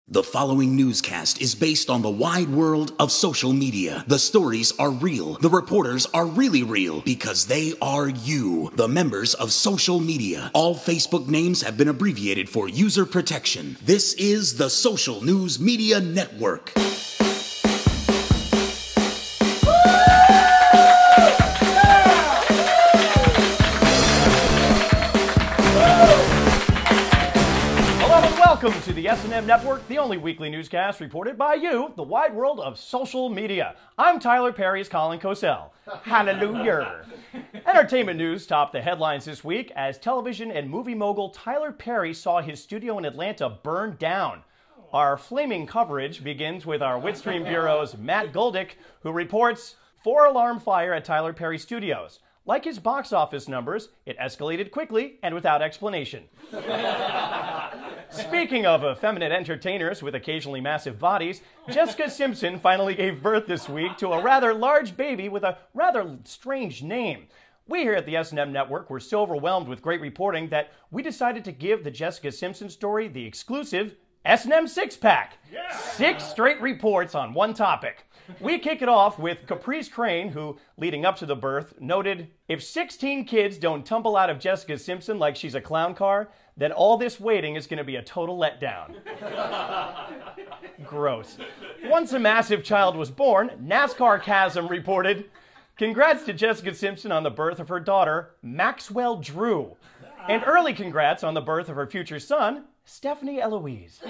The following newscast is based on the wide world of social media. The stories are real. The reporters are really real because they are you, the members of social media. All Facebook names have been abbreviated for user protection. This is the Social News Media Network. Welcome to the SNM Network, the only weekly newscast reported by you, the wide world of social media. I'm Tyler Perry's Colin Cosell. Hallelujah. Entertainment news topped the headlines this week as television and movie mogul Tyler Perry saw his studio in Atlanta burn down. Our flaming coverage begins with our Witstream Bureau's Matt Goldick, who reports 4-alarm fire at Tyler Perry Studios. Like his box office numbers, it escalated quickly and without explanation. Speaking of effeminate entertainers with occasionally massive bodies, Jessica Simpson finally gave birth this week to a rather large baby with a rather strange name. We here at the SNM Network were so overwhelmed with great reporting that we decided to give the Jessica Simpson story the exclusive SNM six-pack. Yeah. 6 straight reports on one topic. We kick it off with Caprice Crane, who, leading up to the birth, noted, "If 16 kids don't tumble out of Jessica Simpson like she's a clown car, then all this waiting is going to be a total letdown." Gross. Once a massive child was born, NASCAR Chasm reported, "Congrats to Jessica Simpson on the birth of her daughter, Maxwell Drew. And early congrats on the birth of her future son, Stephanie Eloise."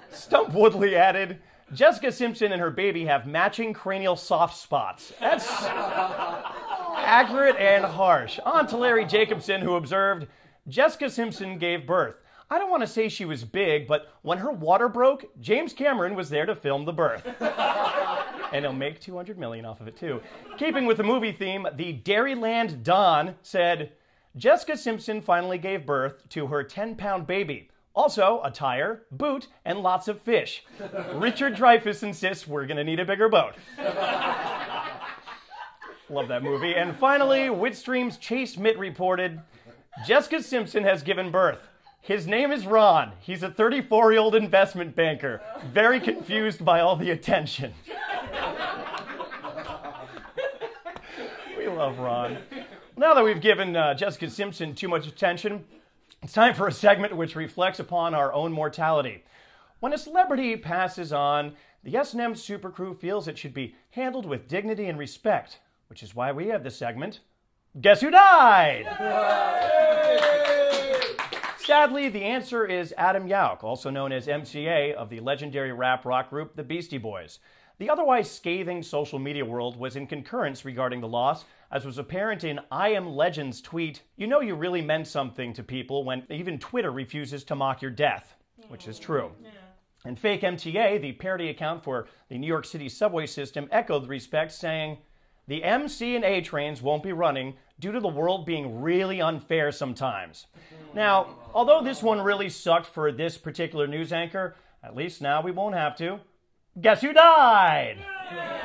Stump Woodley added, "Jessica Simpson and her baby have matching cranial soft spots." That's accurate and harsh. On to Larry Jacobson, who observed, "Jessica Simpson gave birth. I don't want to say she was big, but when her water broke, James Cameron was there to film the birth." And he'll make $200 million off of it, too. Keeping with the movie theme, the Dairyland Don said, "Jessica Simpson finally gave birth to her 10-pound baby. Also, a tire, boot, and lots of fish. Richard Dreyfuss insists we're going to need a bigger boat." Love that movie. And finally, Witstream's Chase Mitt reported, "Jessica Simpson has given birth. His name is Ron. He's a 34-year-old investment banker. Very confused by all the attention." We love Ron. Now that we've given Jessica Simpson too much attention, it's time for a segment which reflects upon our own mortality. When a celebrity passes on, the S&M Super Crew feels it should be handled with dignity and respect, which is why we have this segment, Guess Who Died? Sadly, the answer is Adam Yauch, also known as MCA of the legendary rap rock group The Beastie Boys. The otherwise scathing social media world was in concurrence regarding the loss, as was apparent in I Am Legend's tweet, "You know you really meant something to people when even Twitter refuses to mock your death," which is true. Yeah. And Fake MTA, the parody account for the New York City subway system, echoed the respect, saying, "The M, C, and A trains won't be running due to the world being really unfair sometimes." Now, although this one really sucked for this particular news anchor, at least now we won't have to. Guess who died? Yay!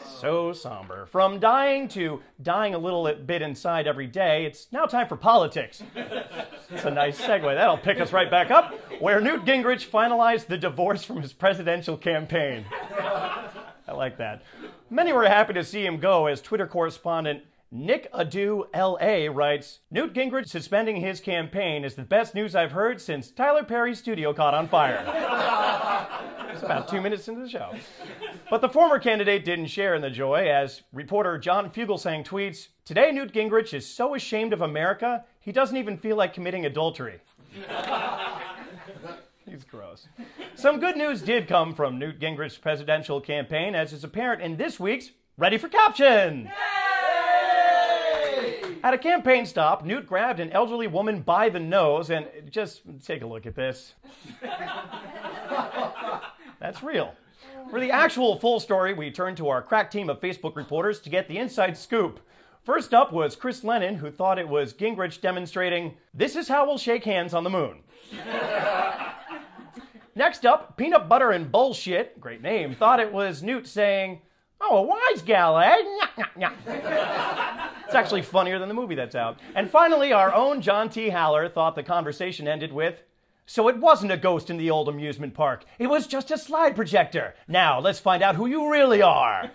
So somber. From dying to dying a little bit inside every day, it's now time for politics. It's a nice segue. That'll pick us right back up, where Newt Gingrich finalized the divorce from his presidential campaign. I like that. Many were happy to see him go, as Twitter correspondent Nick Adu LA writes, "Newt Gingrich suspending his campaign is the best news I've heard since Tyler Perry's studio caught on fire." It's about 2 minutes into the show. But the former candidate didn't share in the joy, as reporter John Fugelsang tweets, "Today Newt Gingrich is so ashamed of America, he doesn't even feel like committing adultery." He's gross. Some good news did come from Newt Gingrich's presidential campaign, as is apparent in this week's Ready for Caption. Yay! At a campaign stop, Newt grabbed an elderly woman by the nose and just take a look at this. That's real. For the actual full story, we turned to our crack team of Facebook reporters to get the inside scoop. First up was Chris Lennon, who thought it was Gingrich demonstrating, "This is how we'll shake hands on the moon." Next up, Peanut Butter and Bullshit, great name, thought it was Newt saying, "Oh, a wise gal, eh? It's actually funnier than the movie that's out. And finally, our own John T. Haller thought the conversation ended with, So it wasn't a ghost in the old amusement park. It was just a slide projector. Now, let's find out who you really are.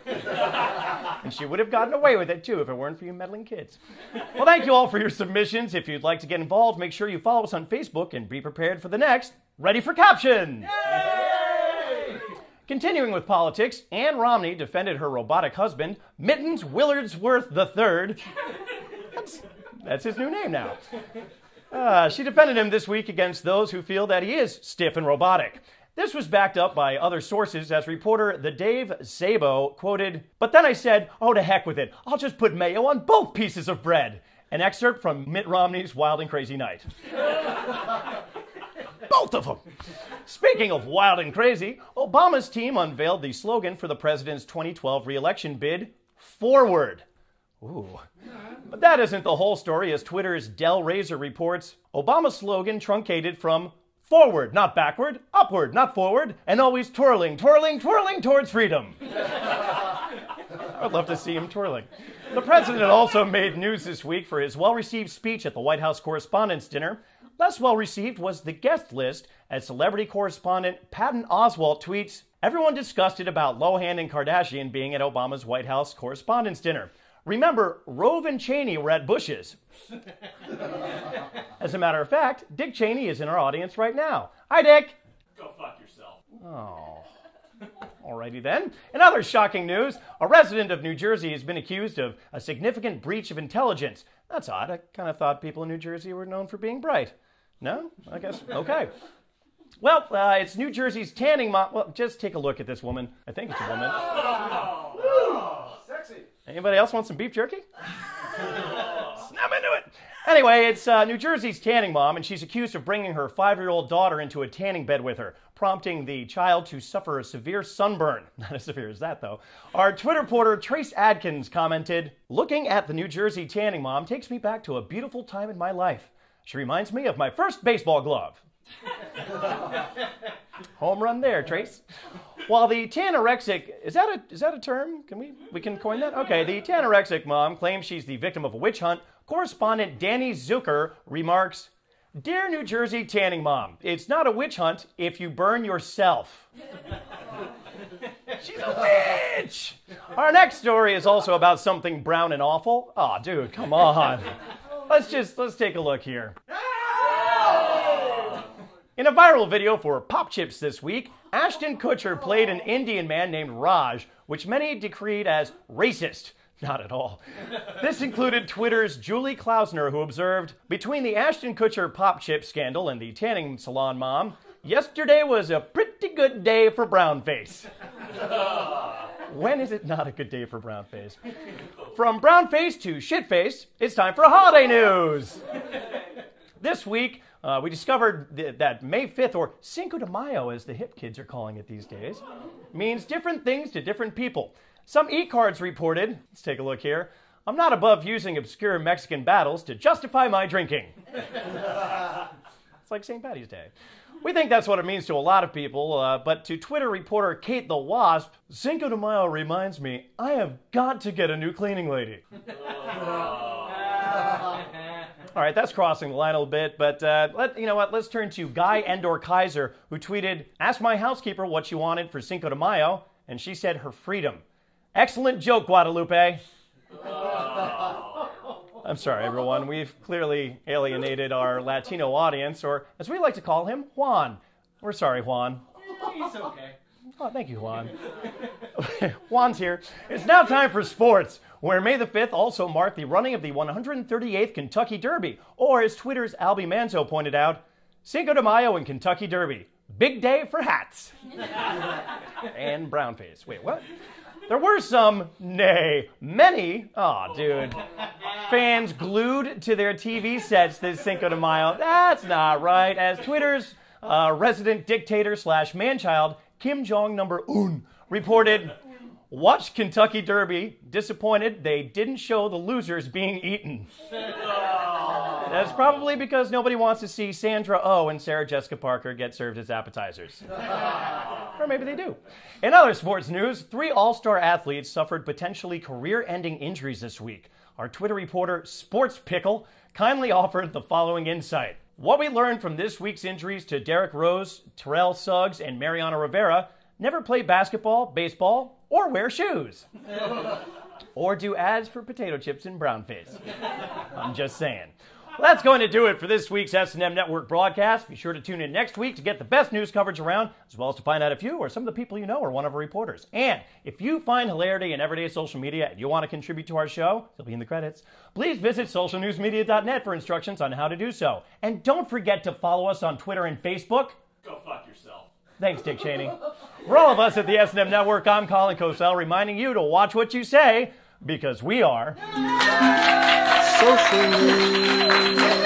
And she would have gotten away with it, too, if it weren't for you meddling kids. Well, thank you all for your submissions. If you'd like to get involved, make sure you follow us on Facebook and be prepared for the next Ready for Caption! Yay! Continuing with politics, Ann Romney defended her robotic husband, Mittens Willardsworth III. That's his new name now. She defended him this week against those who feel that he is stiff and robotic. This was backed up by other sources as reporter The Dave Sabo quoted, "But then I said, oh, to heck with it. I'll just put mayo on both pieces of bread." An excerpt from Mitt Romney's Wild and Crazy Night. Both of them. Speaking of wild and crazy, Obama's team unveiled the slogan for the president's 2012 re-election bid, Forward. Ooh. But that isn't the whole story, as Twitter's Del Razor reports. Obama's slogan truncated from forward, not backward, upward, not forward, and always twirling, twirling, twirling towards freedom. I'd love to see him twirling. The president also made news this week for his well-received speech at the White House Correspondents' Dinner. Less well-received was the guest list, as celebrity correspondent Patton Oswalt tweets, "Everyone disgusted about Lohan and Kardashian being at Obama's White House Correspondents' Dinner. Remember, Rove and Cheney were at Bush's." As a matter of fact, Dick Cheney is in our audience right now. Hi, Dick. Go fuck yourself. Oh. Alrighty then. In other shocking news, a resident of New Jersey has been accused of a significant breach of intelligence. That's odd. I kind of thought people in New Jersey were known for being bright. No? I guess. Okay. Well, it's New Jersey's tanning mom. Well, just take a look at this woman. I think it's a woman. Sexy. Anybody else want some beef jerky? Snap into it. Anyway, it's New Jersey's tanning mom, and she's accused of bringing her 5-year-old daughter into a tanning bed with her, prompting the child to suffer a severe sunburn. Not as severe as that, though. Our Twitter reporter, Trace Adkins, commented, "Looking at the New Jersey tanning mom takes me back to a beautiful time in my life. She reminds me of my first baseball glove." Home run there, Trace. While the tanorexic, is that a term? We can coin that? Okay, the tanorexic mom claims she's the victim of a witch hunt. Correspondent Danny Zucker remarks, "Dear New Jersey tanning mom, it's not a witch hunt if you burn yourself." She's a witch! Our next story is also about something brown and awful. Aw, dude, come on. Let's take a look here. In a viral video for Pop Chips this week, Ashton Kutcher played an Indian man named Raj, which many decreed as racist. Not at all. This included Twitter's Julie Klausner, who observed, "Between the Ashton Kutcher Pop Chip scandal and the tanning salon mom, yesterday was a pretty good day for brownface." When is it not a good day for brownface? From brownface to shitface, it's time for holiday news. This week, we discovered that May 5th, or Cinco de Mayo as the hip kids are calling it these days, means different things to different people. Some e-cards reported, let's take a look here, "I'm not above using obscure Mexican battles to justify my drinking." It's like St. Patty's Day. We think that's what it means to a lot of people, but to Twitter reporter Kate the Wasp, "Cinco de Mayo reminds me, I have got to get a new cleaning lady." All right, that's crossing the line a little bit, but you know what? Let's turn to Guy Endor Kaiser, who tweeted, "Ask my housekeeper what she wanted for Cinco de Mayo, and she said her freedom." Excellent joke, Guadalupe. I'm sorry, everyone. We've clearly alienated our Latino audience, or as we like to call him, Juan. We're sorry, Juan. He's okay. Oh, thank you, Juan. Juan's here. It's now time for sports, where May the 5th also marked the running of the 138th Kentucky Derby, or as Twitter's Albie Manzo pointed out, Cinco de Mayo and Kentucky Derby. Big day for hats. And brownface. Wait, what? There were some, nay, many, fans glued to their TV sets this Cinco de Mayo. That's not right. As Twitter's resident dictator / man-child, Kim Jong-un reported, "Watched Kentucky Derby, disappointed they didn't show the losers being eaten." That's probably because nobody wants to see Sandra Oh and Sarah Jessica Parker get served as appetizers. Or maybe they do. In other sports news, 3 all-star athletes suffered potentially career-ending injuries this week. Our Twitter reporter, Sports Pickle, kindly offered the following insight. What we learned from this week's injuries to Derrick Rose, Terrell Suggs, and Mariano Rivera: never play basketball, baseball, or wear shoes. Or do ads for potato chips in brownface. I'm just saying. Well, that's going to do it for this week's SNM Network broadcast. Be sure to tune in next week to get the best news coverage around, as well as to find out if you or some of the people you know are one of our reporters. And if you find hilarity in everyday social media and you want to contribute to our show, it'll be in the credits, please visit SocialNewsMedia.net for instructions on how to do so. And don't forget to follow us on Twitter and Facebook. Go fuck yourself. Thanks, Dick Cheney. For all of us at the SNM Network, I'm Colin Cosell, reminding you to watch what you say, because we are Social News.